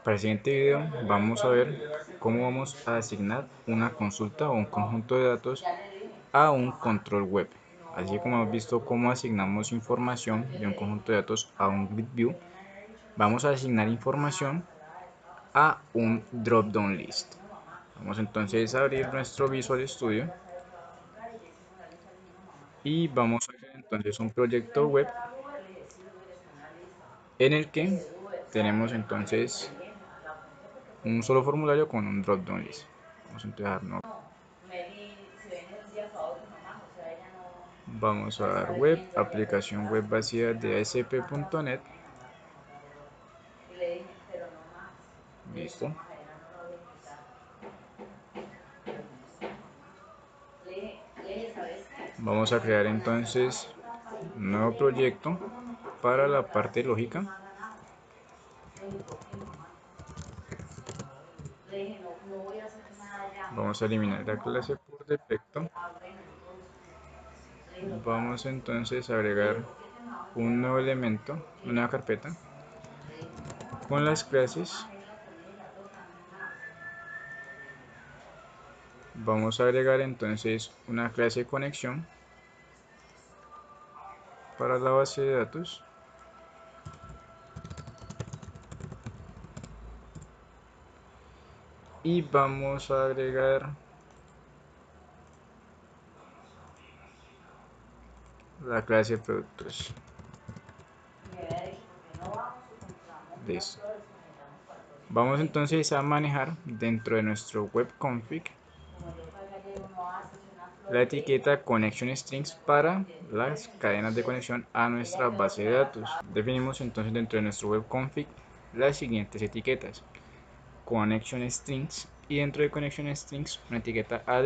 Para el siguiente video vamos a ver cómo vamos a asignar una consulta o un conjunto de datos a un control web. Así como hemos visto cómo asignamos información de un conjunto de datos a un grid view, vamos a asignar información a un drop down list. Vamos entonces a abrir nuestro Visual Studio y vamos a crear entonces un proyecto web en el que tenemos entonces un solo formulario con un drop down list. Vamos a empezar, ¿no? Vamos a dar web, aplicación web vacía de ASP.NET. Listo. Vamos a crear entonces un nuevo proyecto para la parte lógica. Vamos a eliminar la clase por defecto. Vamos entonces a agregar un nuevo elemento, una nueva carpeta con las clases. Vamos a agregar entonces una clase de conexión para la base de datos. Y vamos a agregar la clase de productos. Listo. Vamos entonces a manejar dentro de nuestro web config la etiqueta connection strings para las cadenas de conexión a nuestra base de datos. Definimos entonces dentro de nuestro web config las siguientes etiquetas: connection strings, y dentro de connection strings una etiqueta add.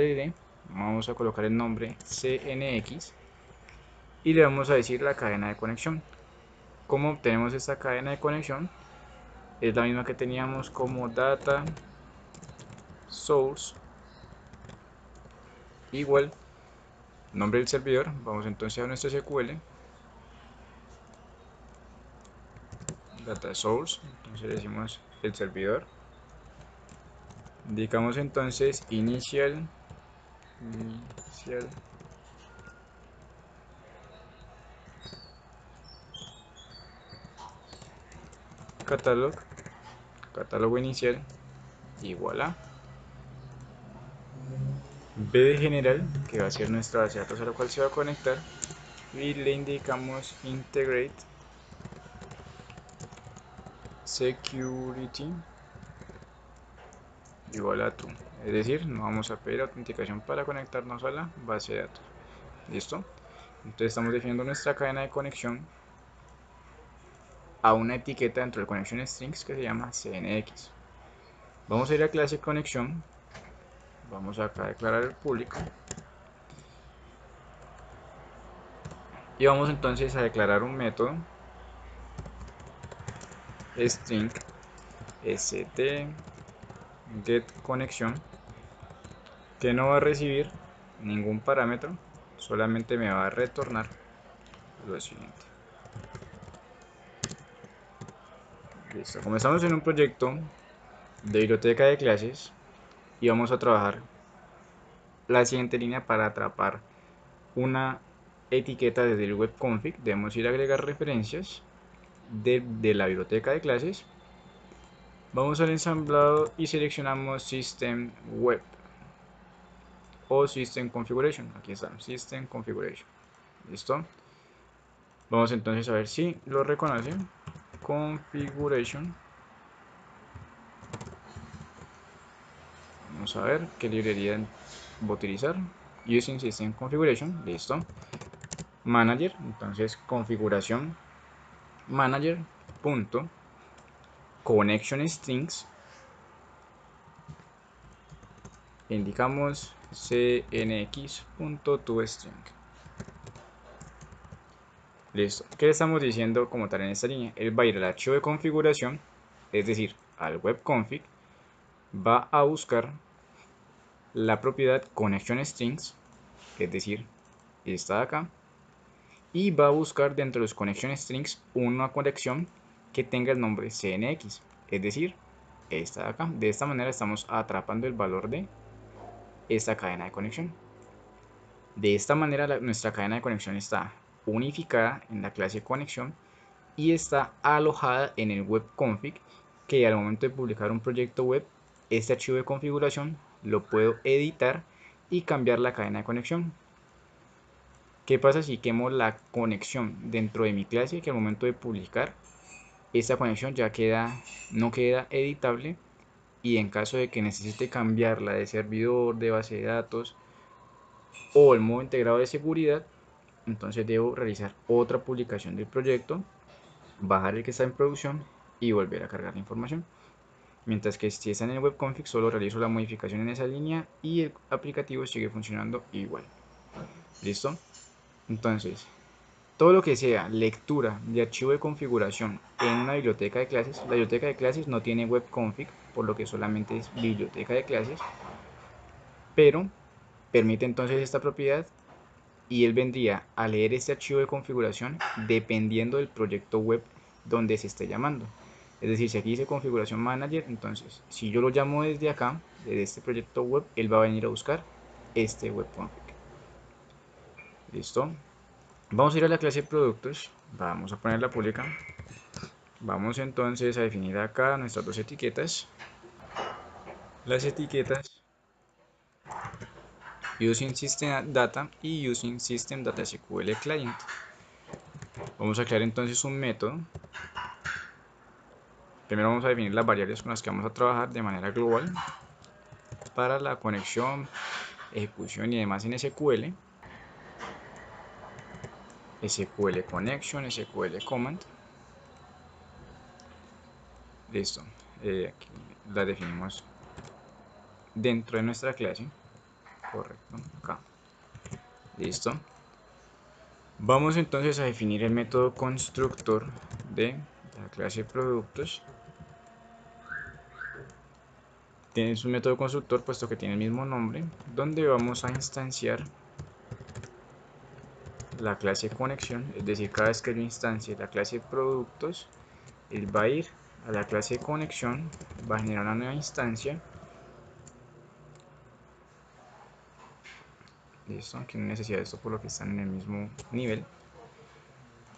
Vamos a colocar el nombre cnx y le vamos a decir la cadena de conexión. ¿Cómo obtenemos esta cadena de conexión? Es la misma que teníamos como data source igual nombre del servidor. Vamos entonces a nuestro SQL, data source, entonces le decimos el servidor, indicamos entonces inicial catálogo inicial igual a b de general, que va a ser nuestra base de datos a la cual se va a conectar, y le indicamos integrate security igual a true, es decir, no vamos a pedir autenticación para conectarnos a la base de datos. ¿Listo? Entonces estamos definiendo nuestra cadena de conexión a una etiqueta dentro del connection strings que se llama cnx. Vamos a ir a clase conexión, vamos acá a declarar el público y vamos entonces a declarar un método string getConnection que no va a recibir ningún parámetro, solamente me va a retornar lo siguiente. Listo, como estamos en un proyecto de biblioteca de clases y vamos a trabajar la siguiente línea para atrapar una etiqueta desde el web config, debemos ir a agregar referencias de la biblioteca de clases. Vamos al ensamblado y seleccionamos System Web o System Configuration. Aquí está, System Configuration. Listo. Vamos entonces a ver si lo reconoce. Configuration. Vamos a ver qué librería voy a utilizar. Using System Configuration. Listo. Manager. Entonces configuración manager. Punto. Connection strings. Indicamos cnx.toString. Listo. ¿Qué le estamos diciendo como tal en esta línea? Él va a ir al archivo de configuración, es decir, al web config, va a buscar la propiedad connection strings, es decir, esta de acá, y va a buscar dentro de los connection strings una conexión que tenga el nombre cnx, es decir, esta de acá. De esta manera estamos atrapando el valor de esta cadena de conexión. De esta manera nuestra cadena de conexión está unificada en la clase conexión y está alojada en el web config, que al momento de publicar un proyecto web, este archivo de configuración lo puedo editar y cambiar la cadena de conexión. ¿Qué pasa si quemo la conexión dentro de mi clase? Que al momento de publicar esta conexión ya no queda editable, y en caso de que necesite cambiarla de servidor, de base de datos o el modo integrado de seguridad, entonces debo realizar otra publicación del proyecto, bajar el que está en producción y volver a cargar la información. Mientras que si está en el web config, solo realizo la modificación en esa línea y el aplicativo sigue funcionando igual. ¿Listo? Entonces, todo lo que sea lectura de archivo de configuración en una biblioteca de clases, la biblioteca de clases no tiene web config, por lo que solamente es biblioteca de clases, pero permite entonces esta propiedad, y él vendría a leer este archivo de configuración dependiendo del proyecto web donde se esté llamando. Es decir, si aquí dice configuración manager, entonces si yo lo llamo desde acá, desde este proyecto web, él va a venir a buscar este web config. ¿Listo? Vamos a ir a la clase productos, vamos a ponerla pública. Vamos entonces a definir acá nuestras dos etiquetas. Las etiquetas Using System Data y Using System Data SQL Client. Vamos a crear entonces un método. Primero vamos a definir las variables con las que vamos a trabajar de manera global para la conexión, ejecución y demás en SQL. SQL Connection, SQL Command. Listo. Aquí las definimos dentro de nuestra clase. Correcto. Acá. Listo. Vamos entonces a definir el método constructor de la clase productos. Tiene su método constructor puesto que tiene el mismo nombre, donde vamos a instanciar la clase conexión. Es decir, cada vez que yo instancie la clase productos, él va a ir a la clase conexión, va a generar una nueva instancia. Listo, aquí no hay necesidad de esto por lo que están en el mismo nivel.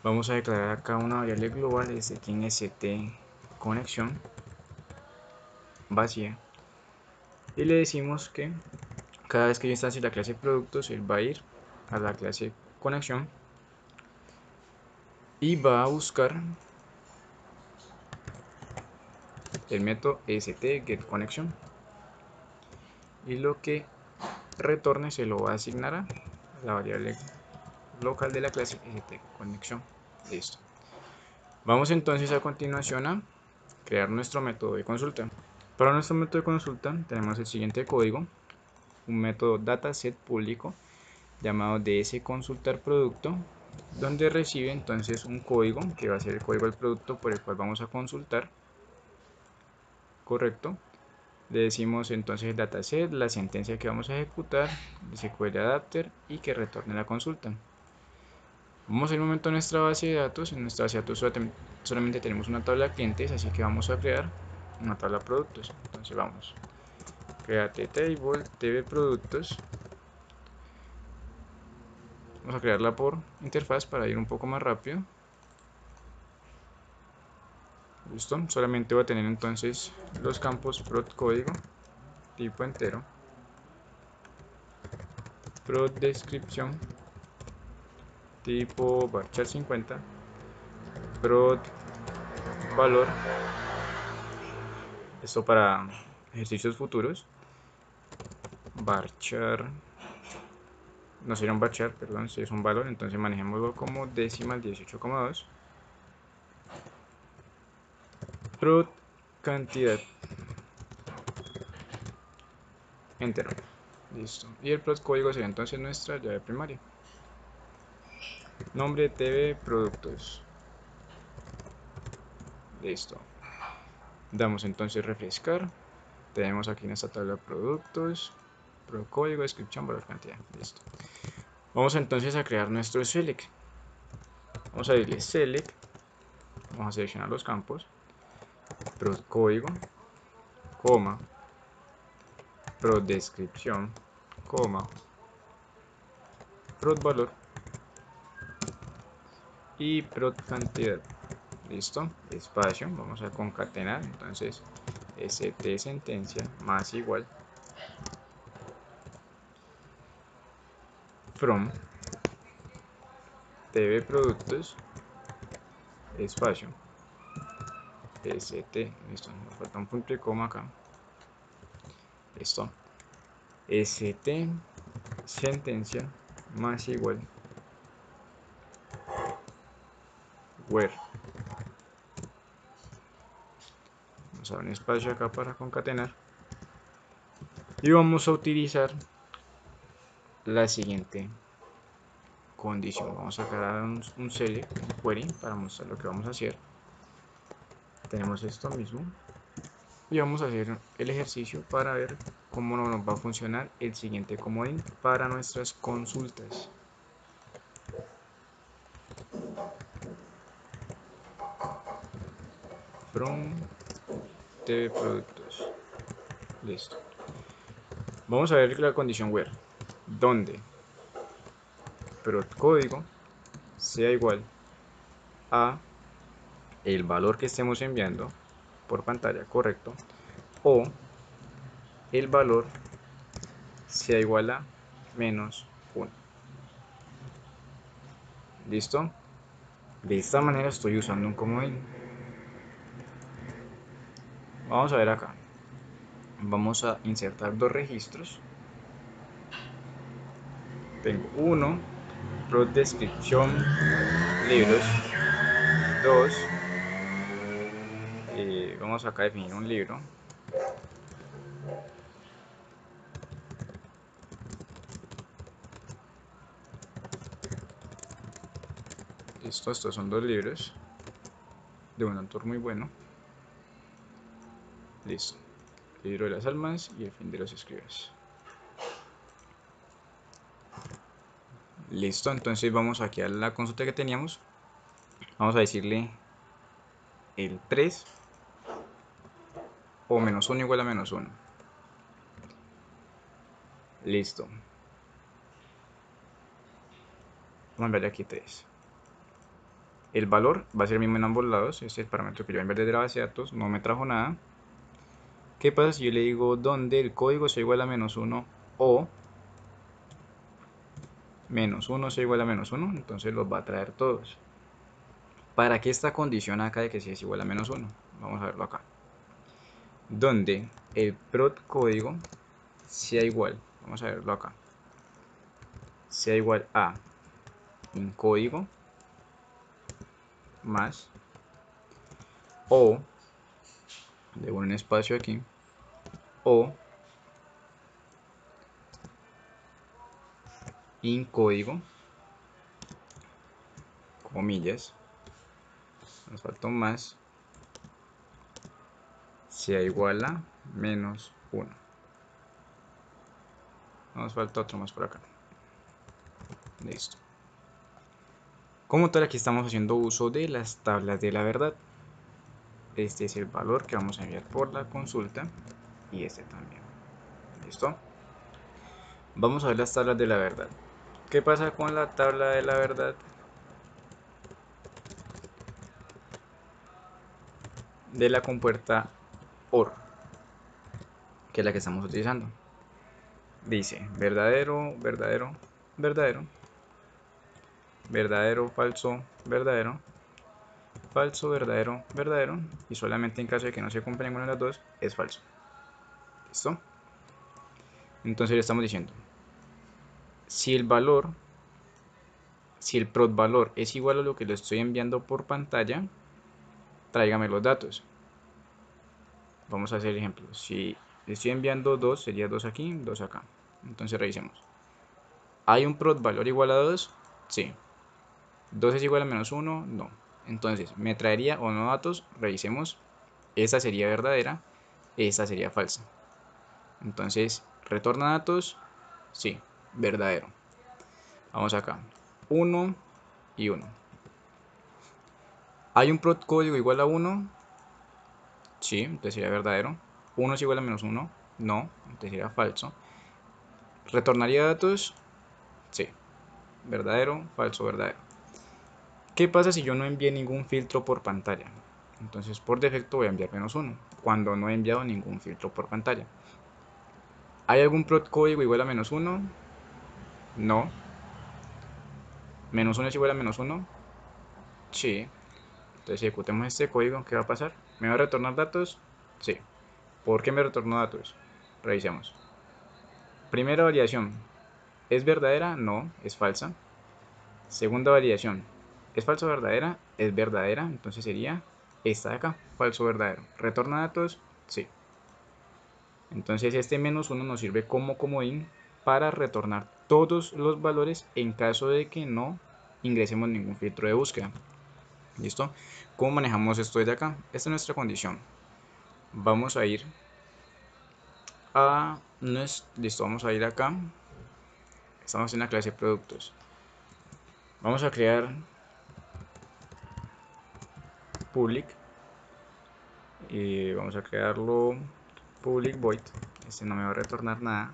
Vamos a declarar acá una variable global, es aquí en st conexión vacía, y le decimos que cada vez que yo instancie la clase productos, él va a ir a la clase conexión y va a buscar el método stGetConnection, y lo que retorne se lo va a asignar a la variable local de la clase stConnection. Listo. Vamos entonces a continuación a crear nuestro método de consulta. Para nuestro método de consulta tenemos el siguiente código: un método dataset público llamado dsConsultarProducto, donde recibe entonces un código que va a ser el código del producto por el cual vamos a consultar. Correcto. Le decimos entonces el dataset, la sentencia que vamos a ejecutar, el SQL adapter, y que retorne la consulta. Vamos a ir un momento a nuestra base de datos. En nuestra base de datos solamente tenemos una tabla de clientes, así que vamos a crear una tabla de productos. Entonces vamos, create table, tv productos. Vamos a crearla por interfaz para ir un poco más rápido. Listo, solamente voy a tener entonces los campos prod código, tipo entero, prod descripción, tipo varchar 50, prod valor, esto para ejercicios futuros, varchar, no sería un varchar, perdón, si es un valor, entonces manejémoslo como decimal 18,2, prod cantidad, entero. Listo, y el prod código sería entonces nuestra llave primaria. Nombre tv productos. Listo. Damos entonces refrescar. Tenemos aquí en esta tabla de productos, pro código, descripción, valor, cantidad. Listo. Vamos entonces a crear nuestro select. Vamos a irle select. Vamos a seleccionar los campos. Pro código. coma, prod descripción, coma, prod valor y prod cantidad. Listo, espacio, vamos a concatenar, entonces st sentencia más igual from tv productos, espacio, st, listo, nos falta un punto y coma acá, listo, st sentencia más igual where, vamos a dar un espacio acá para concatenar y vamos a utilizar la siguiente condición. Vamos a crear un select, un query para mostrar lo que vamos a hacer. Tenemos esto mismo y vamos a hacer el ejercicio para ver cómo nos va a funcionar el siguiente comodín para nuestras consultas. From TV productos. Listo. Vamos a ver la condición where, donde pero código sea igual a el valor que estemos enviando por pantalla, correcto, o el valor sea igual a menos 1. ¿Listo? De esta manera estoy usando un comodín. Vamos a ver acá. Vamos a insertar dos registros. Tengo uno, prod descripción, libros. Dos, vamos acá a definir un libro. Listo, estos son dos libros de un autor muy bueno. Listo. El libro de las almas y el fin de los escribas. Listo, entonces vamos aquí a la consulta que teníamos. Vamos a decirle el 3 o menos 1 igual a menos 1. Listo. Vamos a enviarle aquí 3. El valor va a ser el mismo en ambos lados. Este es el parámetro que yo voy a enviar desde la base de datos. No me trajo nada. ¿Qué pasa si yo le digo donde el código sea igual a menos 1 o menos 1 sea igual a menos 1? Entonces los va a traer todos. ¿Para qué esta condición acá de que si es igual a menos 1? Vamos a verlo acá. Donde el prod código sea igual, vamos a verlo acá, sea igual a un código más o, de un espacio aquí, o in código, comillas, nos faltó más, sea igual a menos 1. Nos falta otro más por acá. Listo. Como tal, aquí estamos haciendo uso de las tablas de la verdad. Este es el valor que vamos a enviar por la consulta y este también. ¿Listo? Vamos a ver las tablas de la verdad. ¿Qué pasa con la tabla de la verdad? De la compuerta OR, que es la que estamos utilizando. Dice verdadero, verdadero, verdadero, verdadero, falso, verdadero, falso, verdadero, verdadero, y solamente en caso de que no se cumpla ninguna de las dos es falso. ¿Listo? Entonces le estamos diciendo, si el valor, si el prod valor es igual a lo que le estoy enviando por pantalla, tráigame los datos. Vamos a hacer el ejemplo. Si le estoy enviando 2, sería 2 aquí, 2 acá. Entonces revisemos. ¿Hay un prod valor igual a 2? Sí. ¿2 es igual a menos 1? No. Entonces, ¿me traería o no datos? Revisemos. Esta sería verdadera, esta sería falsa. Entonces, ¿retorna datos? Sí, verdadero. Vamos acá. 1 y 1. ¿Hay un prod código igual a 1? Sí, entonces sería verdadero. 1 es igual a menos 1, no, entonces sería falso. ¿Retornaría datos? Sí, verdadero, falso, verdadero. ¿Qué pasa si yo no envié ningún filtro por pantalla? Entonces por defecto voy a enviar menos 1, cuando no he enviado ningún filtro por pantalla. ¿Hay algún código igual a menos 1? No. ¿Menos 1 es igual a menos 1? Sí. Entonces ejecutemos este código, ¿qué va a pasar? ¿Me va a retornar datos? Sí. ¿Por qué me retornó datos? Revisemos. Primera validación, ¿es verdadera? No, es falsa. Segunda validación, ¿es falso o verdadera? Es verdadera, entonces sería esta de acá, falso o verdadero. ¿Retorna datos? Sí. Entonces este menos 1 nos sirve como comodín para retornar todos los valores en caso de que no ingresemos ningún filtro de búsqueda. ¿Listo? ¿Cómo manejamos esto desde acá? Esta es nuestra condición. Vamos a ir a... Listo, vamos a ir acá. Estamos en la clase de productos. Vamos a crear public. Y vamos a crearlo public void. Este no me va a retornar nada.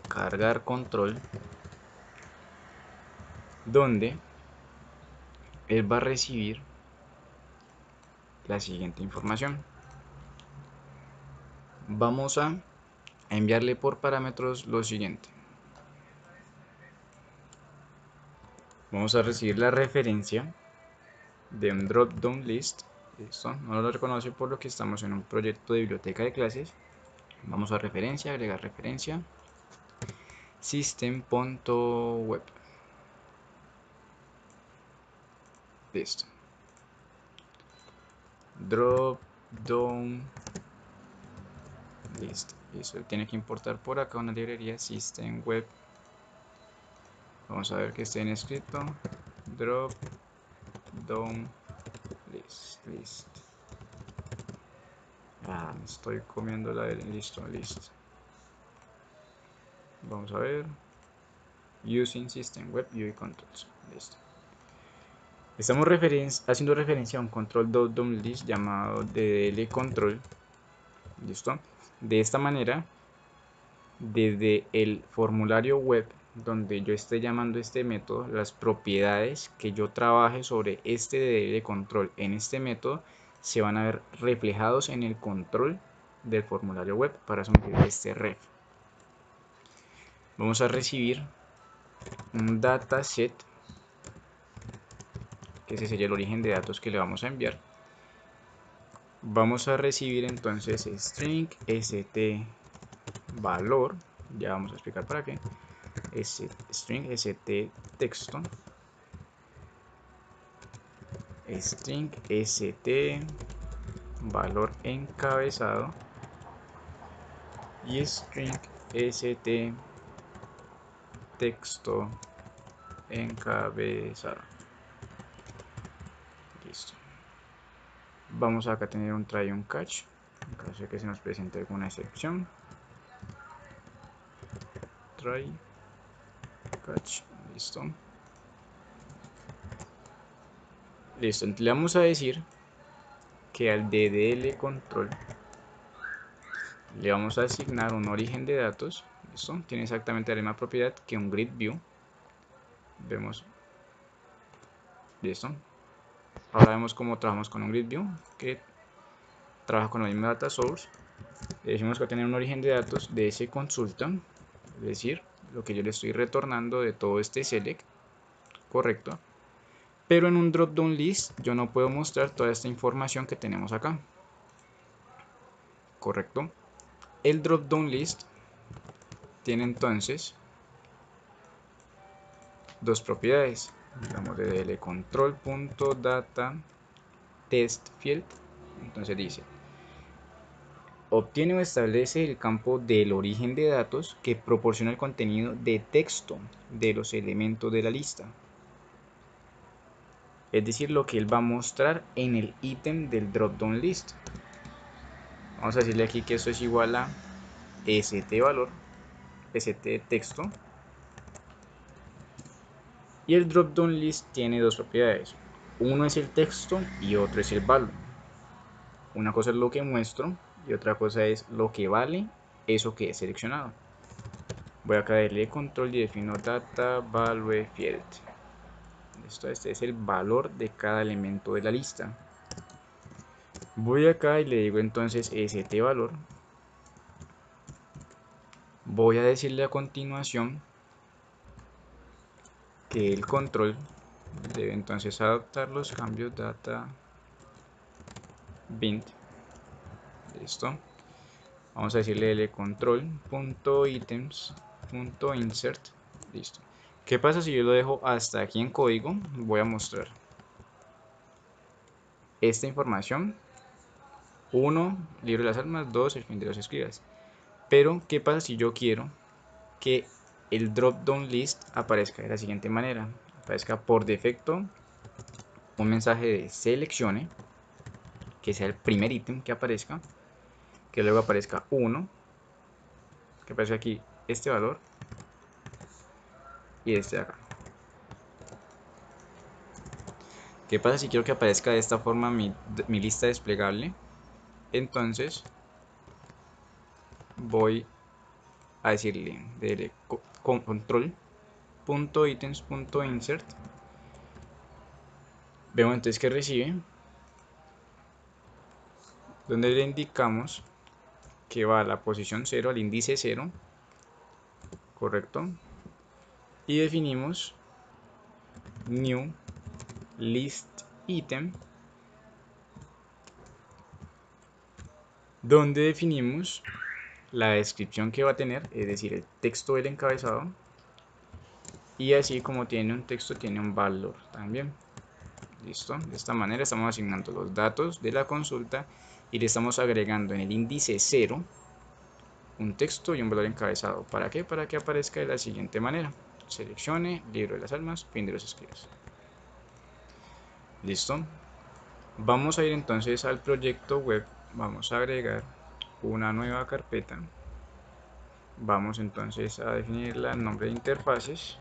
Cargar control. Donde él va a recibir la siguiente información. Vamos a enviarle por parámetros lo siguiente. Vamos a recibir la referencia de un drop down list. Listo, no lo reconoce por lo que estamos en un proyecto de biblioteca de clases. Vamos a referencia, agregar referencia, system.web. Listo. Drop down list. Listo, tiene que importar por acá una librería system web. Vamos a ver que esté en escrito. Drop down list. Me estoy comiendo la de listo. Vamos a ver. Using system web UI controls. Listo. Estamos haciendo referencia a un control .dom list llamado ddl control. Listo. De esta manera, desde el formulario web donde yo esté llamando este método, las propiedades que yo trabaje sobre este ddl control en este método se van a ver reflejados en el control del formulario web para someter este ref. Vamos a recibir un dataset, que ese sería el origen de datos que le vamos a enviar. Vamos a recibir entonces string st valor, ya vamos a explicar para qué, string st texto, string st valor encabezado y string st texto encabezado. Listo. Vamos acá a tener un try y un catch en caso de que se nos presente alguna excepción. Try, catch, listo. Listo, le vamos a decir que al ddl control le vamos a asignar un origen de datos. Listo, tiene exactamente la misma propiedad que un grid view. Vemos, listo. Ahora vemos cómo trabajamos con un grid view que trabaja con la misma data source. Le decimos que va a tener un origen de datos de ese consulta, es decir, lo que yo le estoy retornando de todo este select, correcto. Pero en un drop down list yo no puedo mostrar toda esta información que tenemos acá, correcto. El drop down list tiene entonces dos propiedades, digamos de dlcontrol.data test field. Entonces dice, obtiene o establece el campo del origen de datos que proporciona el contenido de texto de los elementos de la lista, es decir, lo que él va a mostrar en el ítem del drop down list. Vamos a decirle aquí que esto es igual a st valor, st texto. Y el drop down list tiene dos propiedades, uno es el texto y otro es el valor. Una cosa es lo que muestro y otra cosa es lo que vale eso que he seleccionado. Voy acá a darle control y defino data value field. Este es el valor de cada elemento de la lista. Voy acá y le digo entonces stValor. Voy a decirle a continuación que el control debe entonces adaptar los cambios data bind. Listo. Vamos a decirle control.items.insert. Listo. ¿Qué pasa si yo lo dejo hasta aquí en código? Voy a mostrar esta información. 1, libro de las almas. 2, el fin de los escribas. Pero, ¿qué pasa si yo quiero que el drop down list aparezca de la siguiente manera? Aparezca por defecto un mensaje de seleccione, que sea el primer ítem que aparezca, que luego aparezca 1, que aparezca aquí este valor y este de acá. ¿Qué pasa si quiero que aparezca de esta forma mi lista desplegable? Entonces voy a decirle control.items.insert. Vemos entonces que recibe, donde le indicamos que va a la posición 0, al índice 0, correcto, y definimos new list item, donde definimos la descripción que va a tener, es decir, el texto del encabezado, y así como tiene un texto, tiene un valor también. Listo, de esta manera estamos asignando los datos de la consulta y le estamos agregando en el índice 0 un texto y un valor encabezado. ¿Para qué? Para que aparezca de la siguiente manera: seleccione, libro de las almas, fin de los escribas. Listo. Vamos a ir entonces al proyecto web, vamos a agregar una nueva carpeta. Vamos entonces a definirla el nombre de interfaces,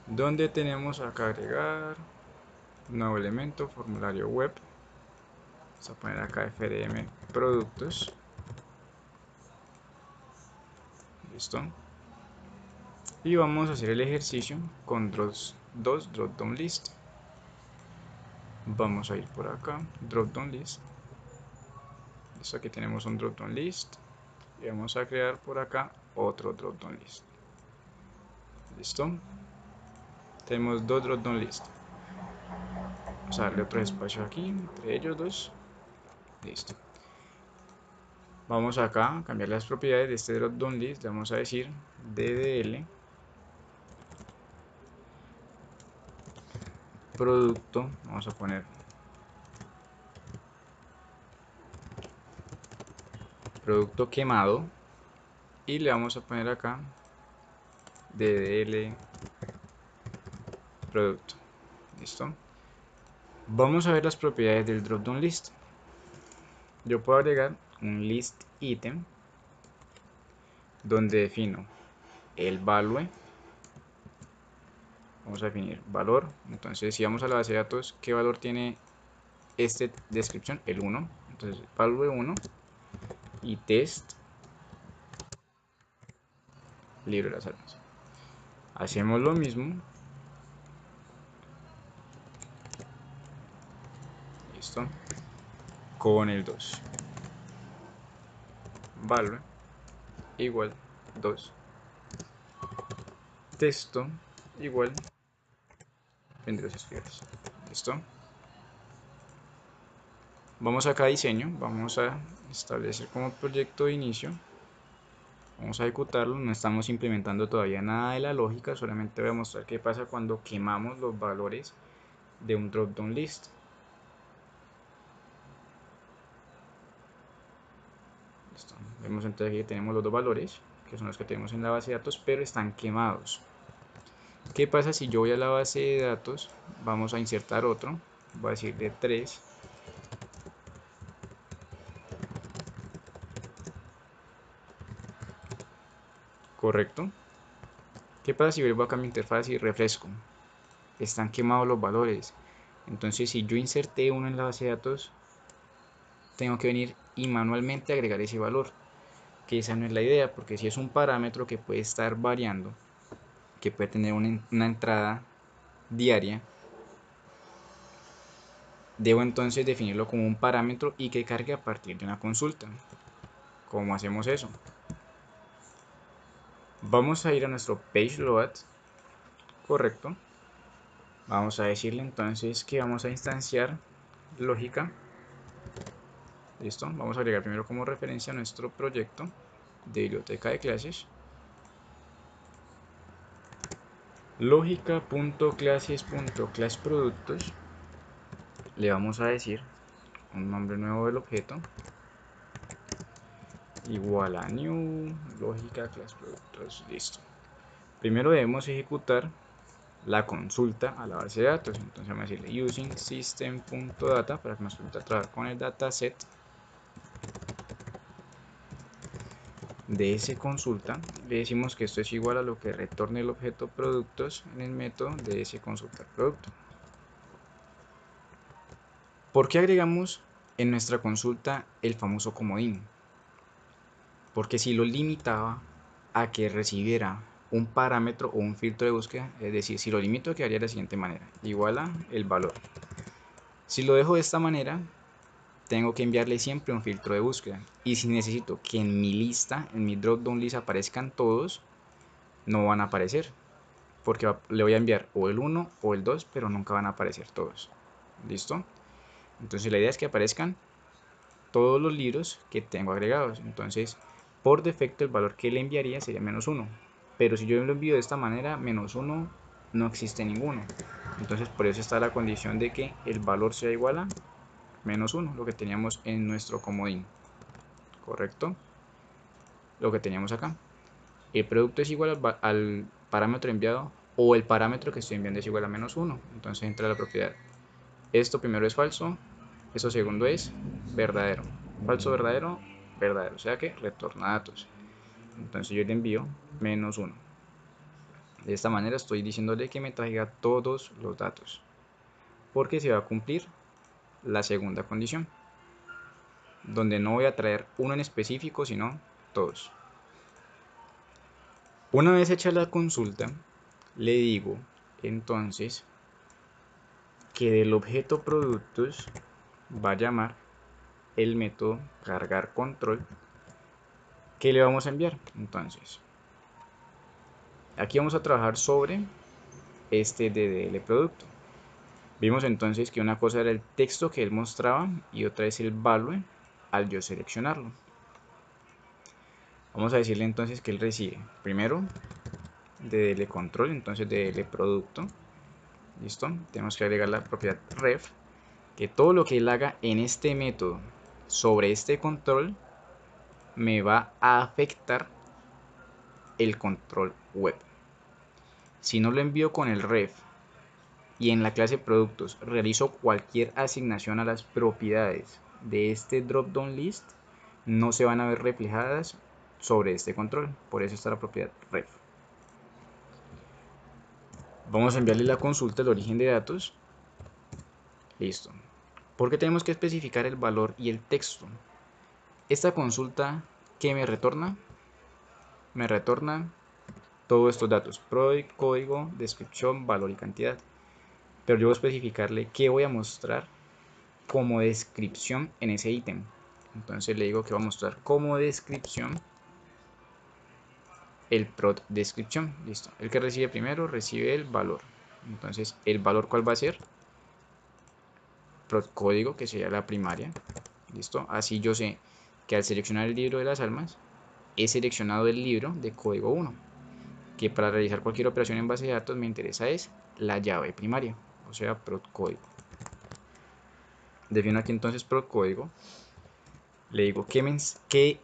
donde tenemos acá agregar nuevo elemento, formulario web. Vamos a poner acá FDM productos. Listo. Y vamos a hacer el ejercicio con dos drop down list. Vamos a ir por acá, drop down list. Listo, aquí tenemos un drop down list y vamos a crear por acá otro drop down list. Listo. Tenemos dos drop down list. Vamos a darle otro espacio aquí entre ellos dos. Listo. Vamos acá a cambiar las propiedades de este drop down list. Le vamos a decir ddl producto. Vamos a poner producto quemado y le vamos a poner acá ddl producto. Listo. Vamos a ver las propiedades del drop down list. Yo puedo agregar un list item donde defino el value. Vamos a definir valor. Entonces, si vamos a la base de datos, ¿qué valor tiene esta descripción? El 1. Entonces, value 1 y test libro de las almas. Hacemos lo mismo. Listo. Con el 2. Value igual 2. Texto igual entre los escribas. Listo. Vamos acá a diseño. Vamos a establecer como proyecto de inicio. Vamos a ejecutarlo, no estamos implementando todavía nada de la lógica, solamente voy a mostrar qué pasa cuando quemamos los valores de un drop down list. Listo. Vemos entonces que tenemos los dos valores, que son los que tenemos en la base de datos, pero están quemados. ¿Qué pasa si yo voy a la base de datos? Vamos a insertar otro, voy a decirle 3. Correcto. ¿Qué pasa si vuelvo acá a mi interfaz y refresco? Están quemados los valores. Entonces, si yo inserté uno en la base de datos, tengo que venir y manualmente agregar ese valor, que esa no es la idea, porque si es un parámetro que puede estar variando, que puede tener una entrada diaria, debo entonces definirlo como un parámetro y que cargue a partir de una consulta. ¿Cómo hacemos eso? Vamos a ir a nuestro page load, correcto. Vamos a decirle entonces que vamos a instanciar lógica. Listo, vamos a agregar primero como referencia nuestro proyecto de biblioteca de clases. Lógica.classes.classProductos. Le vamos a decir un nombre nuevo del objeto igual a new lógica class productos. Listo. Primero debemos ejecutar la consulta a la base de datos. Entonces vamos a decirle using system.data para que nos permita trabajar con el dataset de ese consulta. Le decimos que esto es igual a lo que retorne el objeto productos en el método de ese consulta producto. ¿Por qué agregamos en nuestra consulta el famoso comodín? Porque si lo limitaba a que recibiera un parámetro o un filtro de búsqueda, es decir, si lo limito quedaría de la siguiente manera, igual a el valor. Si lo dejo de esta manera, tengo que enviarle siempre un filtro de búsqueda. Y si necesito que en mi lista, en mi drop down list aparezcan todos, no van a aparecer. Porque le voy a enviar o el 1 o el 2, pero nunca van a aparecer todos. ¿Listo? Entonces la idea es que aparezcan todos los libros que tengo agregados. Entonces, por defecto el valor que le enviaría sería -1. Pero si yo lo envío de esta manera, -1 no existe ninguno. Entonces por eso está la condición de que el valor sea igual a -1, lo que teníamos en nuestro comodín. ¿Correcto? Lo que teníamos acá. El producto es igual al parámetro enviado o el parámetro que estoy enviando es igual a -1. Entonces entra la propiedad. Esto primero es falso, esto segundo es verdadero. Falso, verdadero, verdadero. O sea que retorna datos. Entonces yo le envío -1. De esta manera estoy diciéndole que me traiga todos los datos, porque se va a cumplir la segunda condición, donde no voy a traer uno en específico, sino todos. Una vez hecha la consulta, le digo entonces que del objeto productos va a llamar el método cargar control que le vamos a enviar. Entonces aquí vamos a trabajar sobre este DDL producto. Vimos entonces que una cosa era el texto que él mostraba y otra es el value al yo seleccionarlo. Vamos a decirle entonces que él recibe primero DDL control, entonces DDL producto. Listo, tenemos que agregar la propiedad ref, que todo lo que él haga en este método sobre este control me va a afectar el control web. Si no lo envío con el ref y en la clase productos realizo cualquier asignación a las propiedades de este drop down list, no se van a ver reflejadas sobre este control. Por eso está la propiedad ref. Vamos a enviarle la consulta del origen de datos. Listo. ¿Por qué tenemos que especificar el valor y el texto? Esta consulta, ¿qué me retorna? Me retorna todos estos datos: prod, código, descripción, valor y cantidad. Pero yo voy a especificarle qué voy a mostrar como descripción en ese ítem. Entonces le digo que va a mostrar como descripción el prod descripción. Listo. El que recibe primero recibe el valor. Entonces, ¿el valor cuál va a ser? Prod código, que sería la primaria. Listo. Así yo sé que al seleccionar el libro de las almas, he seleccionado el libro de código 1. Que para realizar cualquier operación en base de datos me interesa es la llave primaria, o sea, prod código. Defino aquí entonces prod código. Le digo qué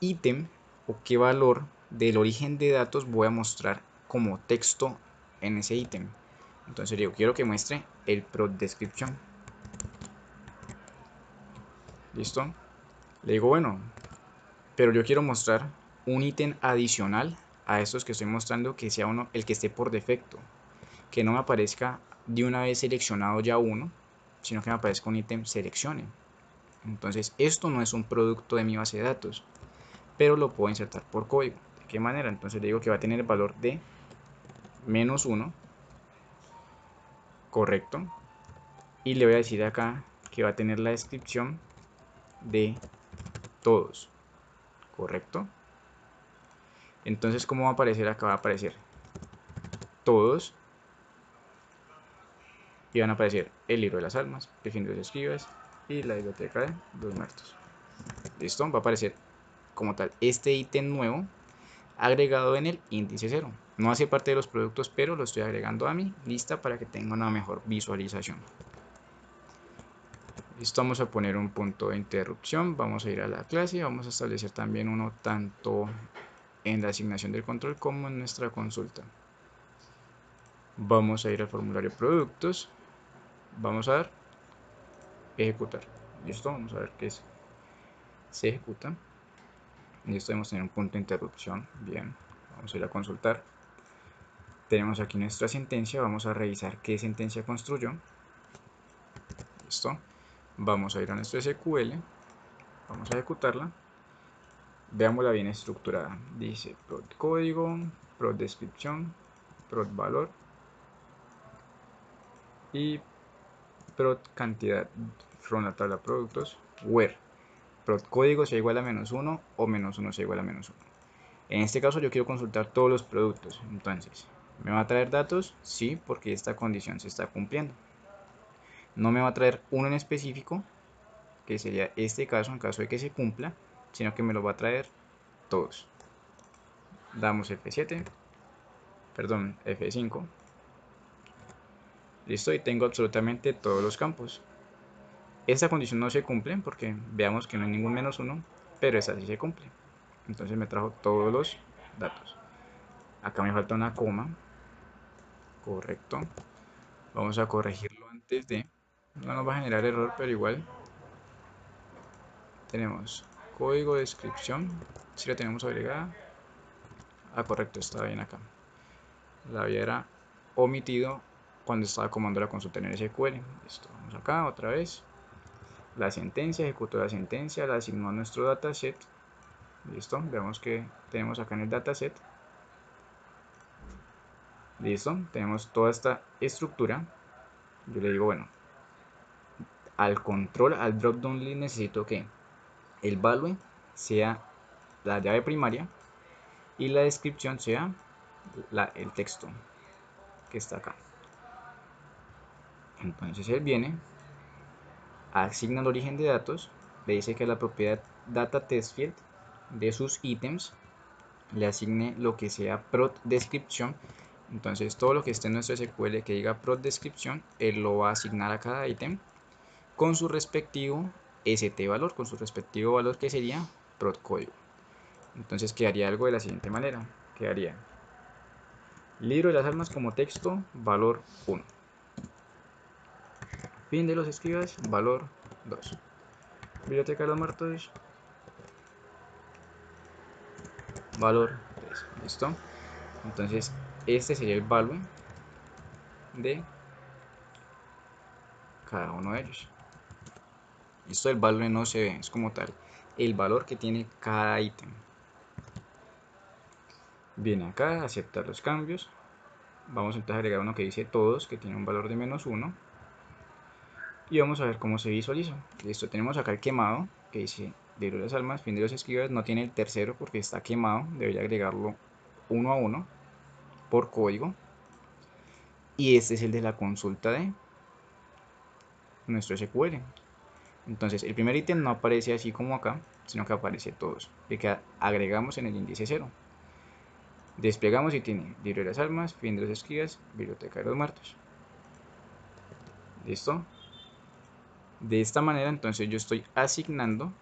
ítem o qué valor del origen de datos voy a mostrar como texto en ese ítem. Entonces digo, quiero que muestre el prod description. ¿Listo? Le digo, bueno, pero yo quiero mostrar un ítem adicional a estos que estoy mostrando, que sea uno el que esté por defecto, que no me aparezca de una vez seleccionado ya uno, sino que me aparezca un ítem seleccione. Entonces esto no es un producto de mi base de datos, pero lo puedo insertar por código. ¿De qué manera? Entonces le digo que va a tener el valor de -1, correcto, y le voy a decir acá que va a tener la descripción de todos, correcto. Entonces, ¿cómo va a aparecer acá? Va a aparecer todos y van a aparecer el libro de las almas, el fin de los escribas y la biblioteca de los muertos. ¿Listo? Va a aparecer como tal este ítem nuevo agregado en el índice 0. No hace parte de los productos, pero lo estoy agregando a mi lista para que tenga una mejor visualización. Listo, vamos a poner un punto de interrupción, vamos a ir a la clase, vamos a establecer también uno tanto en la asignación del control como en nuestra consulta. Vamos a ir al formulario productos, vamos a dar ejecutar. Listo, vamos a ver qué es. Se ejecuta. Listo, debemos tener un punto de interrupción. Bien, vamos a ir a consultar. Tenemos aquí nuestra sentencia, vamos a revisar qué sentencia construyó. Listo, vamos a ir a nuestro SQL, vamos a ejecutarla. Veámosla bien estructurada. Dice prod código, prod descripción, prod valor y prod cantidad from la tabla productos, where prod código sea igual a -1 o -1 sea igual a -1. En este caso yo quiero consultar todos los productos, entonces, ¿me va a traer datos? Sí, porque esta condición se está cumpliendo. No me va a traer uno en específico, que sería este caso, en caso de que se cumpla, sino que me lo va a traer todos. Damos F7, perdón, F5. Listo, y tengo absolutamente todos los campos. Esta condición no se cumple porque veamos que no hay ningún -1, pero esta sí se cumple. Entonces me trajo todos los datos. Acá me falta una coma, correcto. Vamos a corregirlo antes de... No nos va a generar error, pero igual. Tenemos código de descripción. Si la tenemos agregada. Ah, correcto, estaba bien acá. La había omitido cuando estaba comando la consulta en el SQL. Listo, vamos acá otra vez. La sentencia, ejecutó la sentencia, la asignó a nuestro dataset. Listo, veamos que tenemos acá en el dataset. Listo, tenemos toda esta estructura. Yo le digo, bueno, al control, al drop down list necesito que el value sea la llave primaria y la descripción sea el texto que está acá. Entonces él viene, asigna el origen de datos, le dice que la propiedad data test field de sus ítems le asigne lo que sea prod description. Entonces todo lo que esté en nuestro SQL que diga prod description, él lo va a asignar a cada ítem con su respectivo valor, con su respectivo valor que sería prod código. Entonces quedaría algo de la siguiente manera. Quedaría libro de las almas como texto, valor 1. Fin de los escribas, valor 2. Biblioteca de los muertos, valor 3. ¿Listo? Entonces este sería el value de cada uno de ellos. Esto del value no se ve, es como tal el valor que tiene cada ítem. Viene acá, aceptar los cambios. Vamos entonces a agregar uno que dice todos, que tiene un valor de -1. Y vamos a ver cómo se visualiza. Listo, tenemos acá el quemado, que dice libro de las almas, fin de los escribas. No tiene el tercero porque está quemado, debería agregarlo uno a uno por código. Y este es el de la consulta de nuestro SQL. Entonces el primer ítem no aparece así como acá, sino que aparece todos, el que agregamos en el índice 0. Desplegamos y tiene libro de las almas, fin de los escribas, biblioteca de los muertos. ¿Listo? De esta manera entonces yo estoy asignando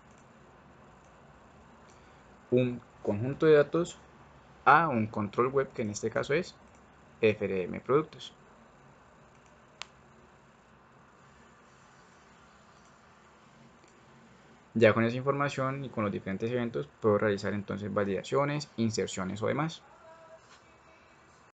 un conjunto de datos a un control web, que en este caso es FRM Productos. Ya con esa información y con los diferentes eventos puedo realizar entonces validaciones, inserciones o demás.